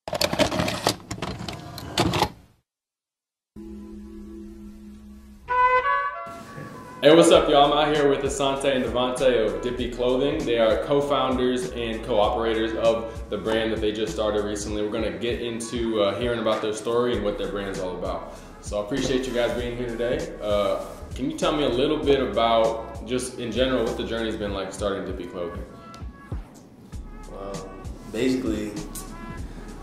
Hey, what's up, y'all? I'm out here with Asante and Devonte of Dippi Clothing. They are co-founders and co-operators of the brand that they just started recently. We're gonna get into hearing about their story and what their brand's all about. So I appreciate you guys being here today. Can you tell me a little bit about, just in general, what the journey's been like starting Dippi Clothing? Well, basically,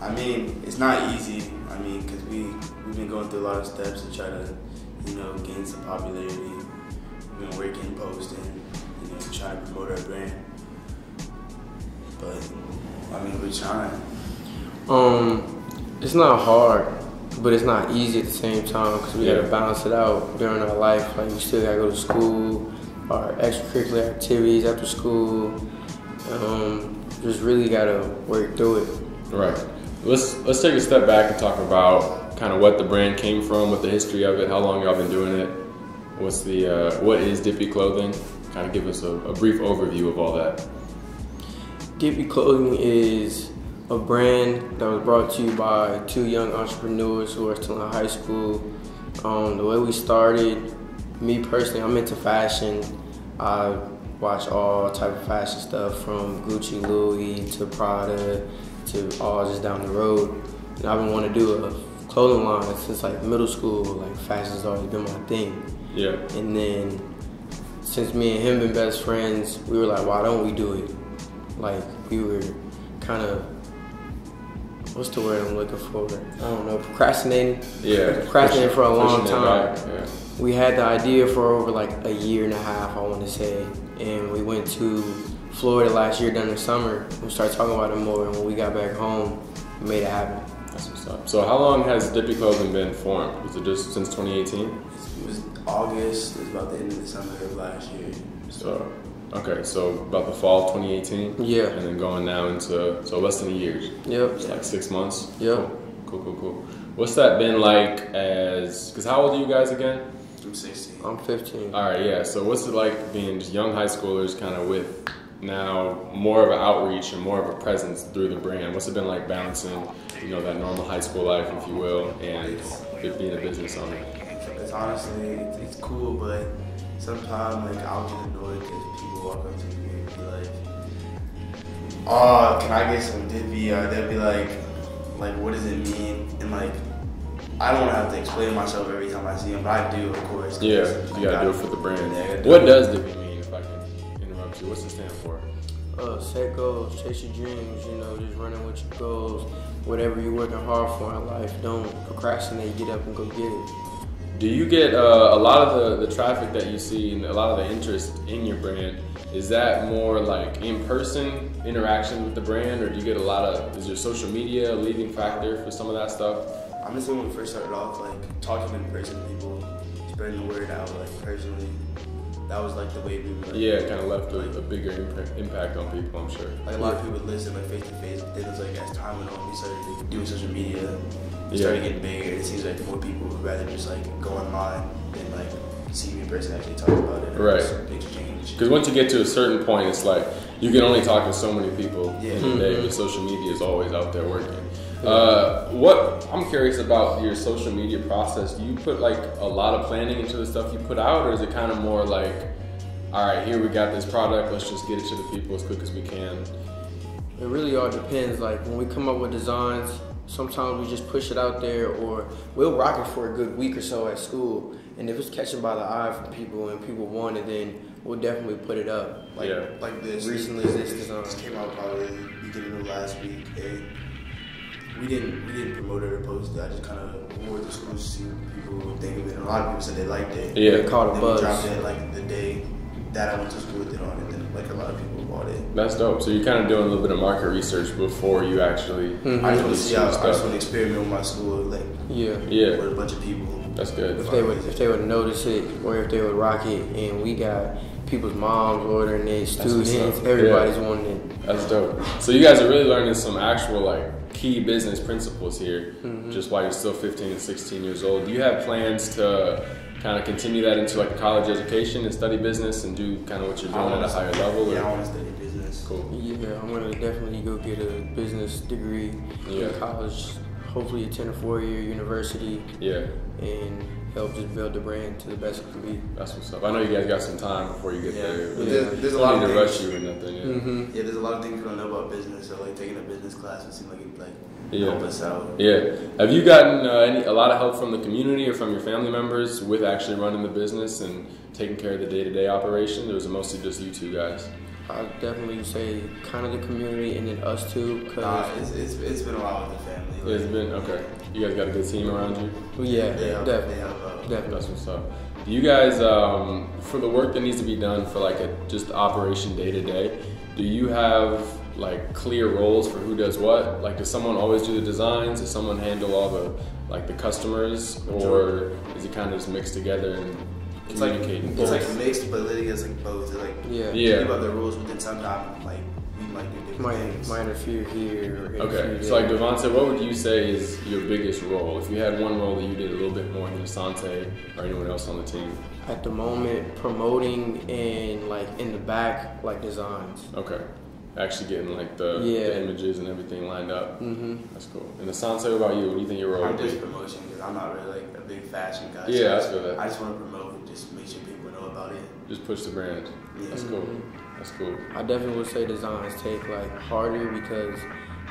I mean, it's not easy. I mean, because we've been going through a lot of steps to try to, gain some popularity. We've been working, posting, trying to promote our brand. But, I mean, we're trying. It's not hard, but it's not easy at the same time because we gotta balance it out during our life. Like, we still gotta go to school, our extracurricular activities after school. Just really gotta work through it. Right. Let's take a step back and talk about kind of what the brand came from, what the history of it, how long y'all been doing it. What is Dippi Clothing? Kind of give us a brief overview of all that. Dippi Clothing is a brand that was brought to you by two young entrepreneurs who are still in high school. The way we started, me personally, I'm into fashion. I watch all type of fashion stuff from Gucci, Louis to Prada to all just down the road. And I've been wanting to do a clothing line since like middle school. Like, fashion's always been my thing. Yeah. And then since me and him been best friends, we were like, why don't we do it? Like, we were kind of, what's the word I'm looking for? I don't know, procrastinating. Yeah. Procrastinating for a long time. Yeah. We had the idea for over like a year and a half, I want to say. And we went to Florida last year during the summer. We started talking about it more, and when we got back home, we made it happen. That's what's up. So how long has Dippi Clothing been formed? Was it just since 2018? It was August. It was about the end of December of last year. So, okay, so about the fall of 2018? Yeah. And then going now into, so less than a year? Yep. It's like 6 months? Yep. Cool. What's that been like because how old are you guys again? I'm 16. I'm 15. All right, yeah. So what's it like being just young high schoolers kind of with now more of an outreach and more of a presence through the brand? What's it been like balancing, that normal high school life, if you will, and being a business owner? It's honestly, it's cool, but sometimes like I'll get annoyed because people walk up to me and be like, "Oh, can I get some Dippi?" Or they'll be like, what does it mean? And like, I don't have to explain myself every time I see them, but I do, of course. Yeah, you gotta do it for the brand. Yeah, what does Dippi mean, if I can interrupt you? What's it stand for? Set goals, chase your dreams, just running with your goals. Whatever you're working hard for in life, don't procrastinate, get up and go get it. Do you get a lot of the traffic that you see and a lot of the interest in your brand, is that more like in-person interaction with the brand, or do you get is your social media a leading factor for some of that stuff? Honestly, when we first started off, like talking in person to people, spreading the word out, like personally, that was like the way we were. Yeah, it kind of left a bigger impact on people, I'm sure. Like a lot of people would listen like face to face, but then it's like as time went on, we started doing social media. It started getting bigger. It seems like more people would rather just like go online than like see me in person actually talk about it. Right. Exchange. Because once you get to a certain point, it's like you can only talk to so many people in a day. But social media is always out there working. What I'm curious about your social media process. Do you put like a lot of planning into the stuff you put out, or is it kind of more like, all right, here we got this product, let's just get it to the people as quick as we can? It really all depends. Like, when we come up with designs, sometimes we just push it out there, or we'll rock it for a good week or so at school. And if it's catching by the eye from people and people want it, then we'll definitely put it up. Like this. Recently, this design. This came out probably beginning of last week. We didn't promote it or post it. I just kind of wore it to school to see what people would think of it. And a lot of people said they liked it. Yeah. They caught a buzz. We dropped it like the day that I went to school with it on, and then like a lot of people bought it. That's dope. So you're kind of doing a little bit of market research before you actually. I just want to see. I just want to experiment with my school, like with a bunch of people. That's good. If they would notice it, or if they would rock it, and we got people's moms ordering it, students, everybody's wanting it. That's dope. So you guys are really learning some actual key business principles here, just while you're still 15 and 16 years old. Do you have plans to kind of continue that into like a college education and study business and do kind of what you're doing at a higher level? Yeah, I want to study business. cool. Yeah, I'm gonna definitely go get a business degree in college. Hopefully attend a 4-year university. Yeah. And help just build the brand to the best it can be. That's what's up. I know you guys got some time before you get there. There's a lot of to things. rush you or nothing. Yeah. Yeah, there's a lot of things we don't know about business. So like taking a business class would seem like it help us out. Yeah. Have you gotten a lot of help from the community or from your family members with actually running the business and taking care of the day-to-day operation? Or was it mostly just you two guys? I definitely say kind of the community and then us too. It's been a lot with the family. It's been okay. You guys got a good team around you. Yeah, definitely. That's what's up. Do you guys, for the work that needs to be done for like just operation day to day, do you have like clear roles for who does what? Like, does someone always do the designs? Does someone handle all the customers, or is it kind of just mixed together and communicating? It's like mixed, but literally it's like both. It's like think about the rules, but then sometimes like we might do different things. Might interfere here. Okay, so like Devonte, what would you say is your biggest role? If you had one role that you did a little bit more than Asante or anyone else on the team? At the moment, promoting and like in the back, like designs. Okay. Actually getting like the images and everything lined up. That's cool. And Asante, what about you? What do you think your role would be? I'm just promotion because I'm not really like a big fashion guy. Yeah, I feel that. I just want to promote and just make sure people know about it. Just push the brand. Yeah. That's cool. That's cool. I definitely would say designs take like harder because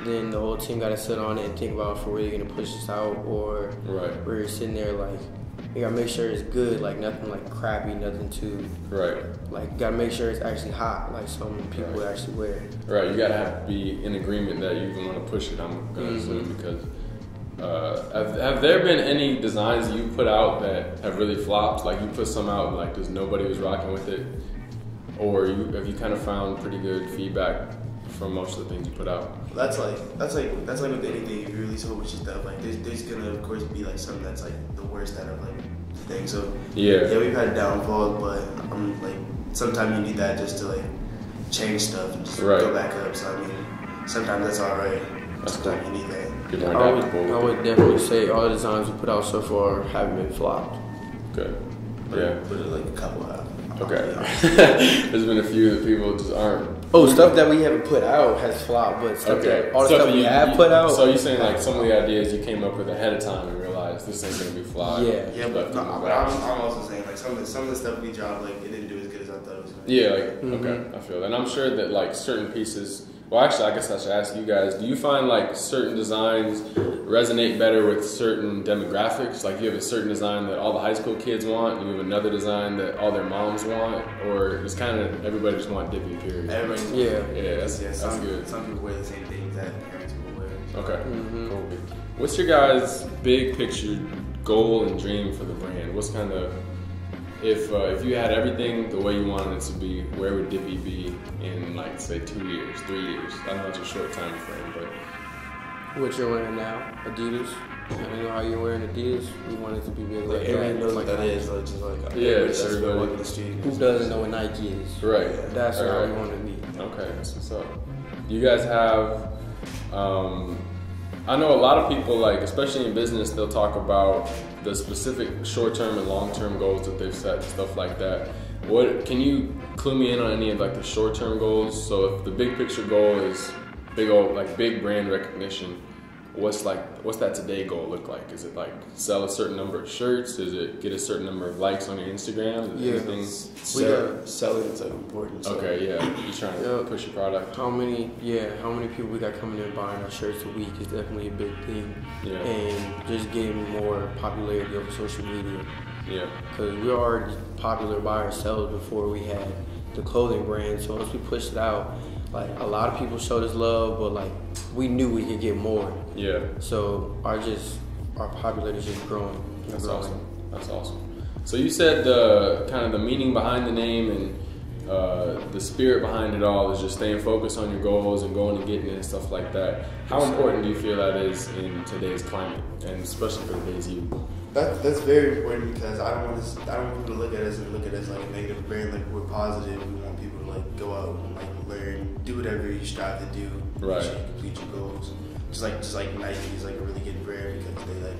then the whole team got to sit on it and think about if we're really gonna push this out or we're sitting there like. You gotta make sure it's good, like nothing like crappy, nothing too. Like gotta make sure it's actually hot, like some people would actually wear it. Right, you gotta have to be in agreement that you even want to push it. I'm gonna assume because have there been any designs that you put out that have really flopped? Like you put some out and like just nobody was rocking with it, or have you kind of found pretty good feedback from most of the things you put out? That's like with anything. If you release a whole bunch of stuff, like there's gonna of course be like something that's like the worst out of like the thing. So yeah, we've had downfalls, but like sometimes you need that just to like change stuff and just go back up. So I mean, sometimes that's all right. Sometimes you need that. I would definitely say all the designs we put out so far haven't been flopped. Good. Put it like a couple out. Okay. There's been a few that people just aren't. Stuff that we haven't put out has flopped, but stuff we have put out. So you're saying like some of the ideas you came up with ahead of time and realized this ain't gonna be flopped. Yeah, but I'm also saying like some of the stuff we dropped, like it didn't do as good as I thought it was gonna do. Yeah, okay, I feel that. And I'm sure that like certain pieces. Well, actually, I guess I should ask you guys, do you find like certain designs resonate better with certain demographics? Like you have a certain design that all the high school kids want, and you have another design that all their moms want, or it's kind of everybody just want Dippi, period? That's good. Some people wear the same things that parents will wear. Okay, cool. What's your guys' big picture goal and dream for the brand? What's kind of, if you had everything the way you wanted it to be, where would Dippi be in like say 2 years, 3 years? I know it's a short time frame, but what you're wearing now, Adidas. I don't know how you're wearing Adidas. We want it to be big. Like everyone knows what that is. Like just like everybody. The street. Who doesn't know what Nike is? Right. That's how we want to be. Okay, that's what's up. You guys have. I know a lot of people, like especially in business, they'll talk about the specific short-term and long-term goals that they've set, stuff like that. What can you clue me in on any of like the short-term goals? So if the big picture goal is big brand recognition, what's that today goal look like? Is it like sell a certain number of shirts? Is it get a certain number of likes on your Instagram? Selling is like important. Okay, you're trying to push your product. How many people we got coming in buying our shirts a week is definitely a big thing. And just getting more popularity over social media. Because we were already popular by ourselves before we had the clothing brand. So once we pushed it out, like a lot of people showed us love, but like we knew we could get more. So our popularity is just growing. That's awesome. So you said the meaning behind the name and the spirit behind it all is just staying focused on your goals and going and getting it and stuff like that. How important do you feel that is in today's climate, and especially for today's youth? That's very important because I don't want people to look at us like a negative brand. Like we're positive. We want people to like go out and like learn, do whatever you strive to do. Right. So you complete your goals. Just like Nike is like a really good brand because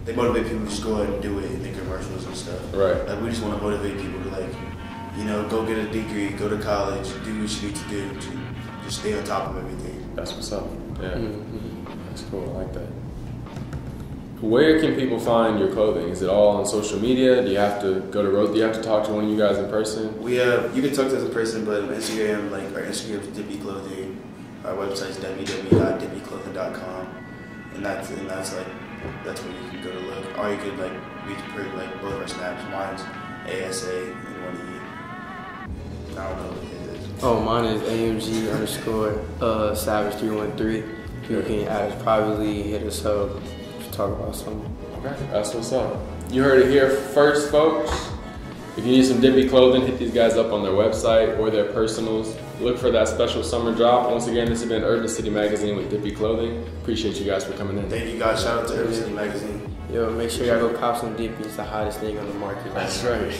they motivate people to just go out and do it in their commercials and stuff. Right. Like we just want to motivate people to like, go get a degree, go to college, do what you need to do to just stay on top of everything. That's what's up. Yeah, that's cool. I like that. Where can people find your clothing? Is it all on social media? Do you have to go to Do you have to talk to one of you guys in person? You can talk to us in person, but on Instagram, like our Instagram is Dippi Clothing. Our website is www.dippiclothing.com, and that's where you can go to look. Or you could like reach like both our snaps. Mine's ASA and one E. I don't know what it is. Oh, mine is AMG Savage 313. You can add us privately, hit us up, talk about something. Okay, that's what's up. You heard it here first, folks. If you need some Dippi clothing, hit these guys up on their website or their personals. Look for that special summer drop. Once again, this has been Urban City Magazine with Dippi Clothing. Appreciate you guys for coming in. Thank you guys. Shout out to Urban City Magazine. Yo, make sure y'all go cop some Dippi. It's the hottest thing on the market. That's right.